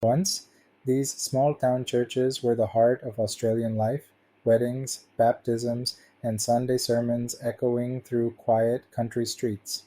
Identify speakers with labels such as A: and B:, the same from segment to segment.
A: Once, these small town churches were the heart of Australian life, weddings, baptisms, and Sunday sermons echoing through quiet country streets.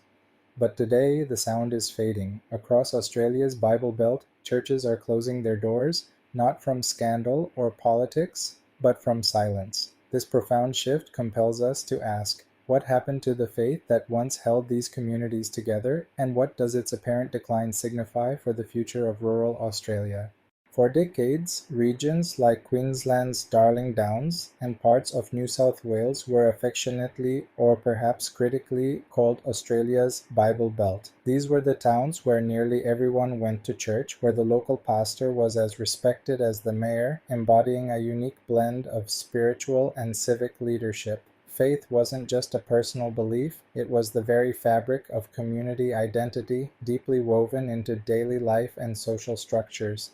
A: But today the sound is fading. Across Australia's Bible Belt, churches are closing their doors, not from scandal or politics, but from silence. This profound shift compels us to ask, what happened to the faith that once held these communities together, and what does its apparent decline signify for the future of rural Australia? For decades, regions like Queensland's Darling Downs and parts of New South Wales were affectionately or perhaps critically called Australia's Bible Belt. These were the towns where nearly everyone went to church, where the local pastor was as respected as the mayor, embodying a unique blend of spiritual and civic leadership. Faith wasn't just a personal belief, it was the very fabric of community identity, deeply woven into daily life and social structures.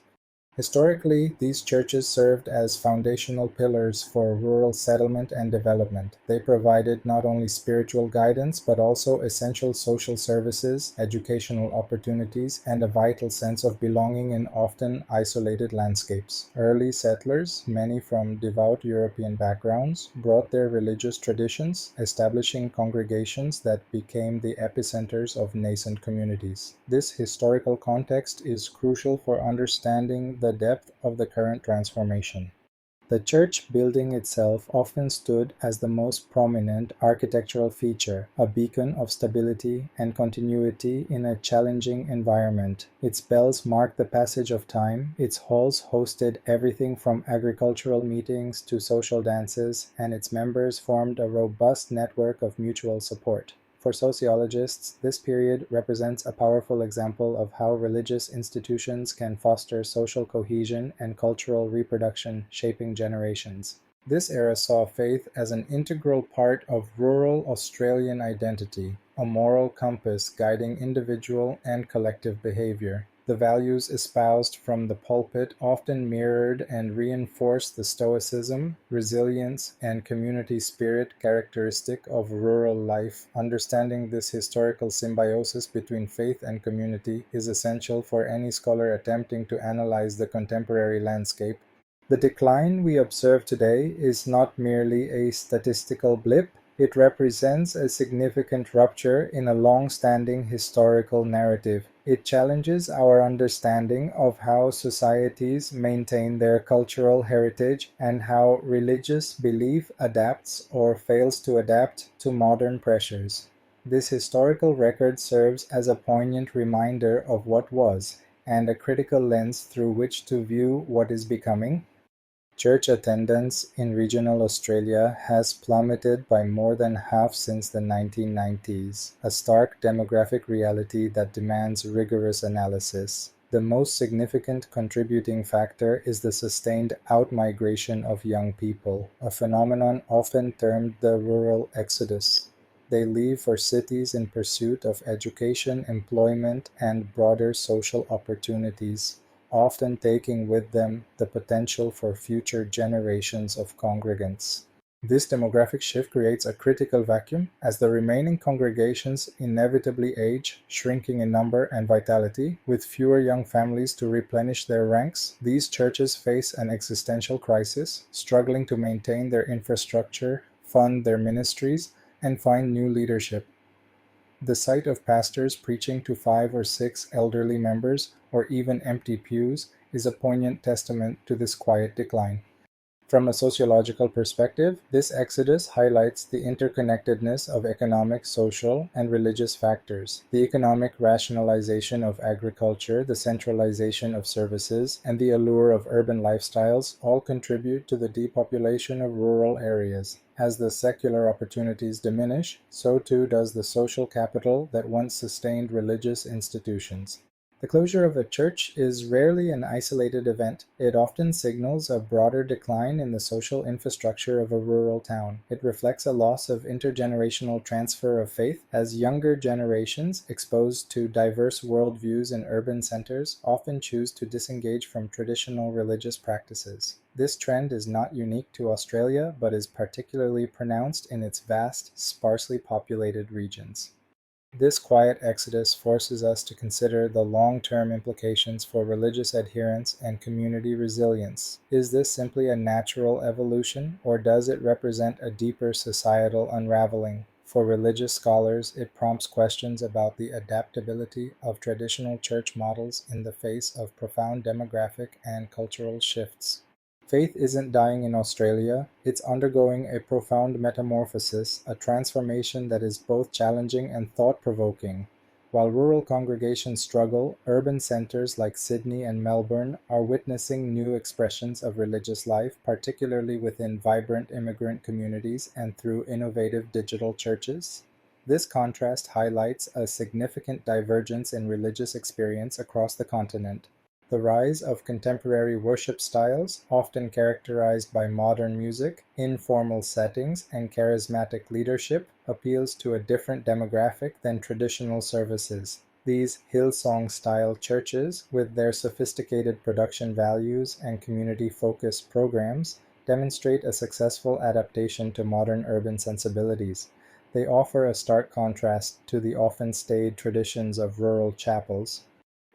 A: Historically, these churches served as foundational pillars for rural settlement and development. They provided not only spiritual guidance but also essential social services, educational opportunities, and a vital sense of belonging in often isolated landscapes. Early settlers, many from devout European backgrounds, brought their religious traditions, establishing congregations that became the epicenters of nascent communities. This historical context is crucial for understanding the depth of the current transformation. The church building itself often stood as the most prominent architectural feature, a beacon of stability and continuity in a challenging environment. Its bells marked the passage of time, its halls hosted everything from agricultural meetings to social dances, and its members formed a robust network of mutual support. For sociologists, this period represents a powerful example of how religious institutions can foster social cohesion and cultural reproduction, shaping generations. This era saw faith as an integral part of rural Australian identity, a moral compass guiding individual and collective behavior. The values espoused from the pulpit often mirrored and reinforced the stoicism, resilience, and community spirit characteristic of rural life. Understanding this historical symbiosis between faith and community is essential for any scholar attempting to analyze the contemporary landscape. The decline we observe today is not merely a statistical blip, it represents a significant rupture in a long-standing historical narrative. It challenges our understanding of how societies maintain their cultural heritage and how religious belief adapts or fails to adapt to modern pressures. This historical record serves as a poignant reminder of what was, and a critical lens through which to view what is becoming. Church attendance in regional Australia has plummeted by more than half since the 1990s, a stark demographic reality that demands rigorous analysis. The most significant contributing factor is the sustained outmigration of young people, a phenomenon often termed the rural exodus. They leave for cities in pursuit of education, employment, and broader social opportunities, often taking with them the potential for future generations of congregants. This demographic shift creates a critical vacuum as the remaining congregations inevitably age, shrinking in number and vitality. With fewer young families to replenish their ranks, these churches face an existential crisis, struggling to maintain their infrastructure, fund their ministries, and find new leadership. The sight of pastors preaching to 5 or 6 elderly members, or even empty pews, is a poignant testament to this quiet decline. From a sociological perspective, this exodus highlights the interconnectedness of economic, social, and religious factors. The economic rationalization of agriculture, the centralization of services, and the allure of urban lifestyles all contribute to the depopulation of rural areas. As the secular opportunities diminish, so too does the social capital that once sustained religious institutions. The closure of a church is rarely an isolated event. It often signals a broader decline in the social infrastructure of a rural town. It reflects a loss of intergenerational transfer of faith, as younger generations, exposed to diverse worldviews in urban centers, often choose to disengage from traditional religious practices. This trend is not unique to Australia, but is particularly pronounced in its vast, sparsely populated regions. This quiet exodus forces us to consider the long-term implications for religious adherence and community resilience. Is this simply a natural evolution, or does it represent a deeper societal unraveling? For religious scholars, it prompts questions about the adaptability of traditional church models in the face of profound demographic and cultural shifts. Faith isn't dying in Australia, it's undergoing a profound metamorphosis, a transformation that is both challenging and thought provoking. While rural congregations struggle, urban centers like Sydney and Melbourne are witnessing new expressions of religious life, particularly within vibrant immigrant communities and through innovative digital churches. This contrast highlights a significant divergence in religious experience across the continent. The rise of contemporary worship styles, often characterized by modern music, informal settings, and charismatic leadership, appeals to a different demographic than traditional services. These Hillsong-style churches, with their sophisticated production values and community-focused programs, demonstrate a successful adaptation to modern urban sensibilities. They offer a stark contrast to the often staid traditions of rural chapels.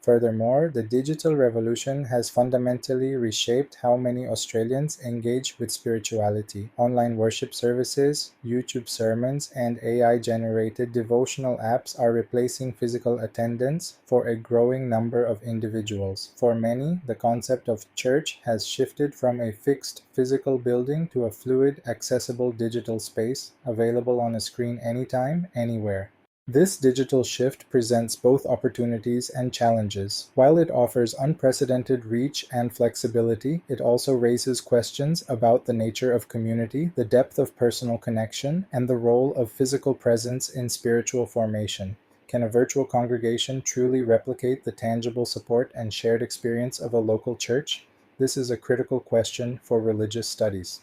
A: Furthermore, the digital revolution has fundamentally reshaped how many Australians engage with spirituality. Online worship services, YouTube sermons, and AI-generated devotional apps are replacing physical attendance for a growing number of individuals. For many, the concept of church has shifted from a fixed physical building to a fluid, accessible digital space available on a screen anytime, anywhere. This digital shift presents both opportunities and challenges. While it offers unprecedented reach and flexibility, it also raises questions about the nature of community, the depth of personal connection, and the role of physical presence in spiritual formation. Can a virtual congregation truly replicate the tangible support and shared experience of a local church? This is a critical question for religious studies.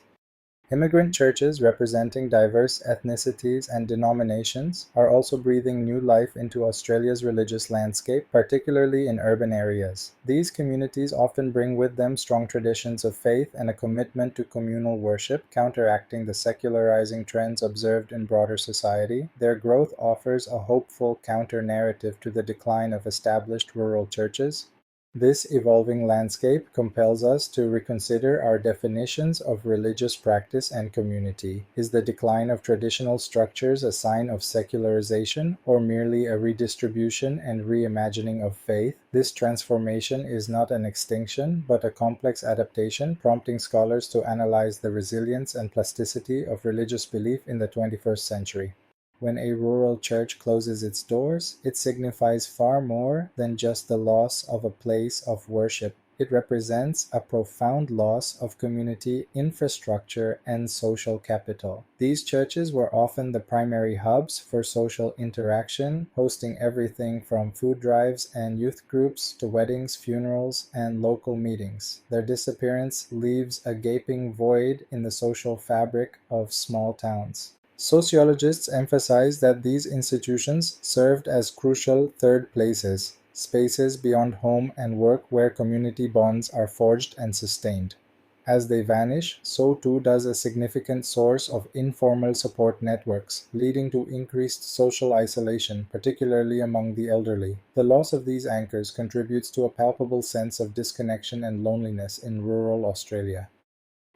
A: Immigrant churches representing diverse ethnicities and denominations are also breathing new life into Australia's religious landscape, particularly in urban areas. These communities often bring with them strong traditions of faith and a commitment to communal worship, counteracting the secularizing trends observed in broader society. Their growth offers a hopeful counter-narrative to the decline of established rural churches. This evolving landscape compels us to reconsider our definitions of religious practice and community. Is the decline of traditional structures a sign of secularization or merely a redistribution and reimagining of faith? This transformation is not an extinction, but a complex adaptation, prompting scholars to analyze the resilience and plasticity of religious belief in the 21st century. When a rural church closes its doors, it signifies far more than just the loss of a place of worship. It represents a profound loss of community infrastructure and social capital. These churches were often the primary hubs for social interaction, hosting everything from food drives and youth groups to weddings, funerals, and local meetings. Their disappearance leaves a gaping void in the social fabric of small towns. Sociologists emphasize that these institutions served as crucial third places, spaces beyond home and work where community bonds are forged and sustained. As they vanish, so too does a significant source of informal support networks, leading to increased social isolation, particularly among the elderly. The loss of these anchors contributes to a palpable sense of disconnection and loneliness in rural Australia.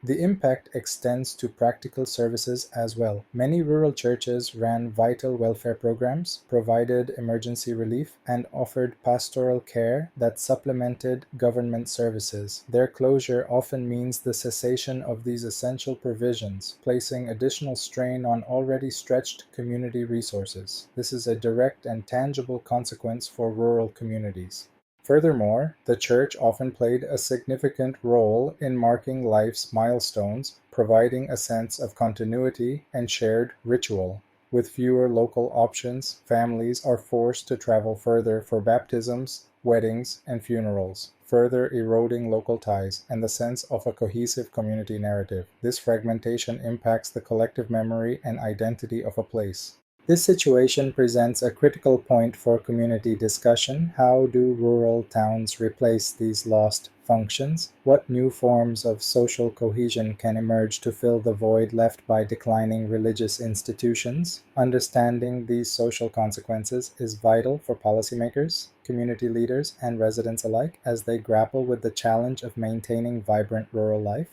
A: The impact extends to practical services as well. Many rural churches ran vital welfare programs, provided emergency relief, and offered pastoral care that supplemented government services. Their closure often means the cessation of these essential provisions, placing additional strain on already stretched community resources. This is a direct and tangible consequence for rural communities. Furthermore, the church often played a significant role in marking life's milestones, providing a sense of continuity and shared ritual. With fewer local options, families are forced to travel further for baptisms, weddings, and funerals, further eroding local ties and the sense of a cohesive community narrative. This fragmentation impacts the collective memory and identity of a place. This situation presents a critical point for community discussion. How do rural towns replace these lost functions, what new forms of social cohesion can emerge to fill the void left by declining religious institutions. Understanding these social consequences is vital for policymakers, community leaders, and residents alike as they grapple with the challenge of maintaining vibrant rural life.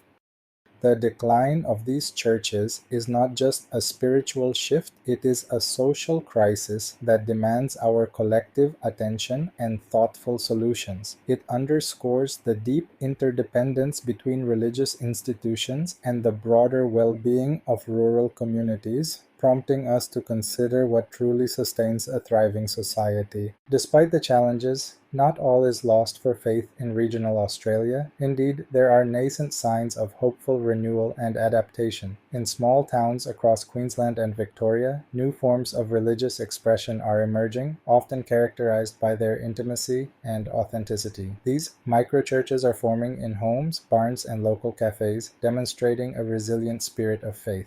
A: The decline of these churches is not just a spiritual shift, it is a social crisis that demands our collective attention and thoughtful solutions. It underscores the deep interdependence between religious institutions and the broader well being of rural communities, prompting us to consider what truly sustains a thriving society. Despite the challenges, not all is lost for faith in regional Australia. Indeed, there are nascent signs of hopeful renewal and adaptation. In small towns across Queensland and Victoria, new forms of religious expression are emerging, often characterized by their intimacy and authenticity. These microchurches are forming in homes, barns, and local cafes, demonstrating a resilient spirit of faith.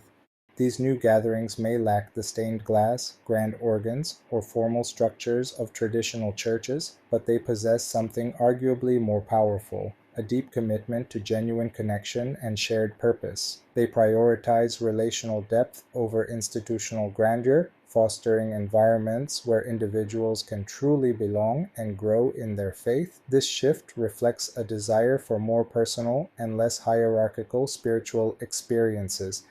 A: These new gatherings may lack the stained glass, grand organs, or formal structures of traditional churches, but they possess something arguably more powerful: a deep commitment to genuine connection and shared purpose. They prioritize relational depth over institutional grandeur, fostering environments where individuals can truly belong and grow in their faith. This shift reflects a desire for more personal and less hierarchical spiritual experiences.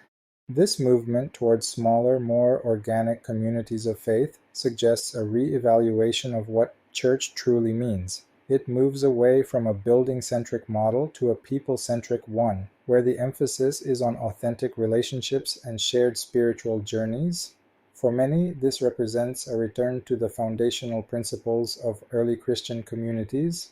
A: This movement towards smaller, more organic communities of faith suggests a re-evaluation of what church truly means. It moves away from a building-centric model to a people-centric one, where the emphasis is on authentic relationships and shared spiritual journeys. For many, this represents a return to the foundational principles of early Christian communities,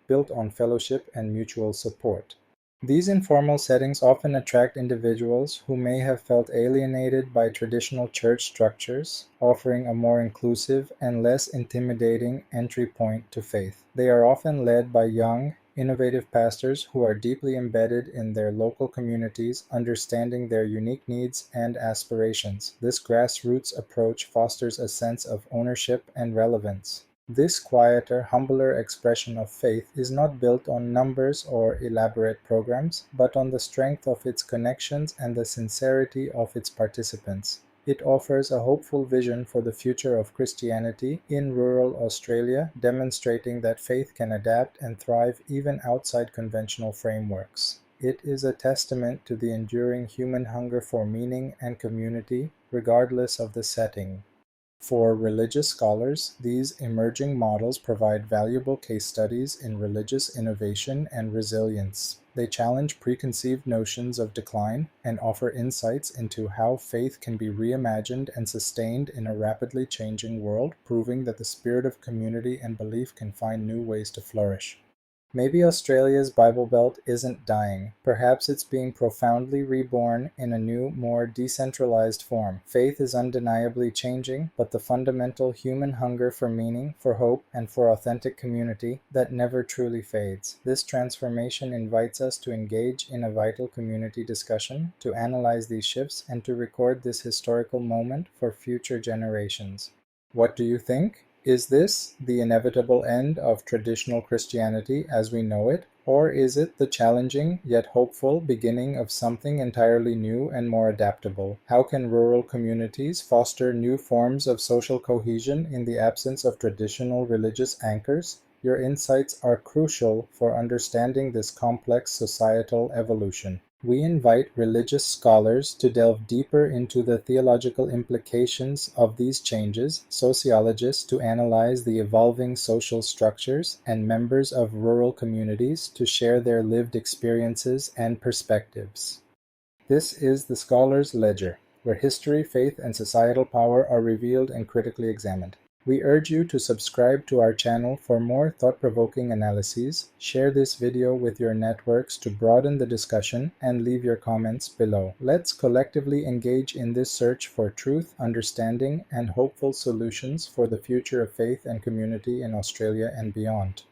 A: built on fellowship and mutual support. These informal settings often attract individuals who may have felt alienated by traditional church structures, offering a more inclusive and less intimidating entry point to faith. They are often led by young, innovative pastors who are deeply embedded in their local communities, understanding their unique needs and aspirations. This grassroots approach fosters a sense of ownership and relevance. This quieter, humbler expression of faith is not built on numbers or elaborate programs, but on the strength of its connections and the sincerity of its participants. It offers a hopeful vision for the future of Christianity in rural Australia, demonstrating that faith can adapt and thrive even outside conventional frameworks. It is a testament to the enduring human hunger for meaning and community, regardless of the setting. For religious scholars, these emerging models provide valuable case studies in religious innovation and resilience. They challenge preconceived notions of decline and offer insights into how faith can be reimagined and sustained in a rapidly changing world, proving that the spirit of community and belief can find new ways to flourish. Maybe Australia's Bible Belt isn't dying. Perhaps it's being profoundly reborn in a new, more decentralized form. Faith is undeniably changing, but the fundamental human hunger for meaning, for hope, and for authentic community that never truly fades. This transformation invites us to engage in a vital community discussion, to analyze these shifts, and to record this historical moment for future generations. What do you think? Is this the inevitable end of traditional Christianity as we know it, or is it the challenging yet hopeful beginning of something entirely new and more adaptable? How can rural communities foster new forms of social cohesion in the absence of traditional religious anchors? Your insights are crucial for understanding this complex societal evolution. We invite religious scholars to delve deeper into the theological implications of these changes, sociologists to analyze the evolving social structures, and members of rural communities to share their lived experiences and perspectives. This is the Scholar's Ledger, where history, faith, and societal power are revealed and critically examined. We urge you to subscribe to our channel for more thought-provoking analyses, share this video with your networks to broaden the discussion, and leave your comments below. Let's collectively engage in this search for truth, understanding, and hopeful solutions for the future of faith and community in Australia and beyond.